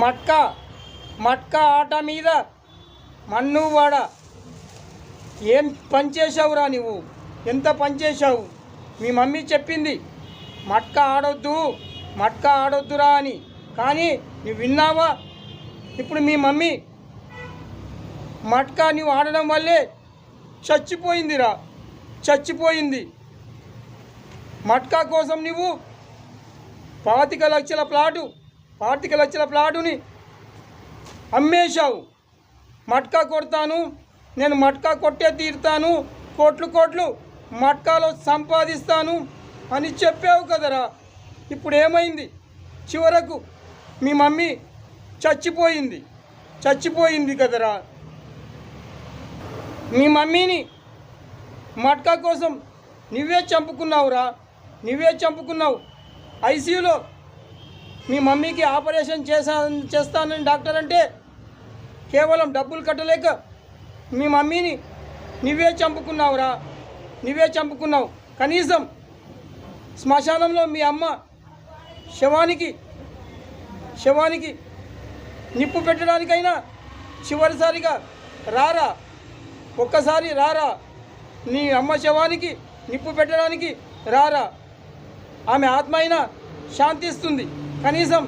మట్కా మట్కా ఆట మీద మన్ను వాడ ఏం పనిచేసావురా నువ్వు? ఎంత పనిచేసావు? మీ మమ్మీ చెప్పింది మట్కా ఆడొద్దు, మట్కా ఆడొద్దురా అని. కానీ నువ్వు విన్నావా? ఇప్పుడు మీ మమ్మీ మట్కా నువ్వు ఆడడం వల్లే చచ్చిపోయిందిరా, చచ్చిపోయింది. మట్కా కోసం నువ్వు 25 లక్షల ప్లాటుని అమ్మేశావు. మట్కా కొడతాను, నేను మట్కా కొట్టే తీరుతాను, కోట్లు మట్కాలో సంపాదిస్తాను అని చెప్పావు కదరా. ఇప్పుడు ఏమైంది? చివరకు మీ మమ్మీ చచ్చిపోయింది కదరా. మీ మమ్మీని మట్కా కోసం నువ్వే చంపుకున్నావురా, నువ్వే చంపుకున్నావు. ఐసీయూలో మీ మమ్మీకి ఆపరేషన్ చేస్తానని డాక్టర్ అంటే కేవలం డబ్బులు కట్టలేక మీ మమ్మీని నువ్వే చంపుకున్నావురా, నువ్వే చంపుకున్నావు. కనీసం శ్మశానంలో మీ అమ్మ శవానికి నిప్పు పెట్టడానికైనా చివరిసారిగా రారా, ఒక్కసారి రారా. నీ అమ్మ శవానికి నిప్పు పెట్టడానికి రారా. ఆమె ఆత్మ అయినా శాంతిస్తుంది, కనీసం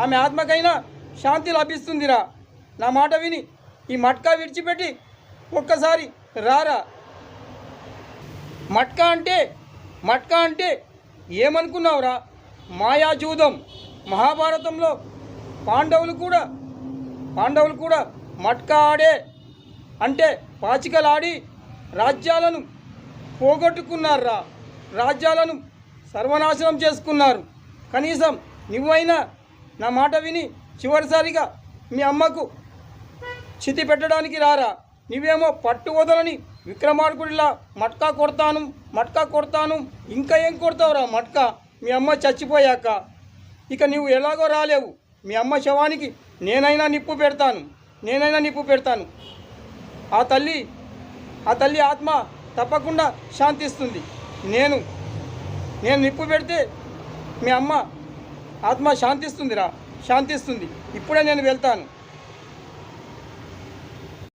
ఆమె ఆత్మకైనా శాంతి లభిస్తుందిరా. నా మాట విని ఈ మట్కా విడిచిపెట్టి ఒక్కసారి రారా. మట్కా అంటే ఏమనుకున్నావురా? మాయాజూదం. మహాభారతంలో పాండవులు కూడా మట్కా ఆడే అంటే పాచికలాడి రాజ్యాలను పోగొట్టుకున్నారా, రాజ్యాలను సర్వనాశనం చేసుకున్నారు. కనీసం నువ్వైనా నా మాట విని చివరిసారిగా మీ అమ్మకు చితి పెట్టడానికి రారా. నువ్వేమో పట్టు వదలని విక్రమార్కుడిలా మట్కా కొడతాను. ఇంకా ఏం కొడతావురా మట్కా? మీ అమ్మ చచ్చిపోయాక ఇక నువ్వు ఎలాగో రాలేవు. మీ అమ్మ శవానికి నేనైనా నిప్పు పెడతాను. ఆ తల్లి ఆత్మ తప్పకుండా శాంతిస్తుంది. నేను నిప్పు పెడితే మీ అమ్మ ఆత్మ శాంతిస్తుంది. ఇప్పుడే నేను వెళ్తాను.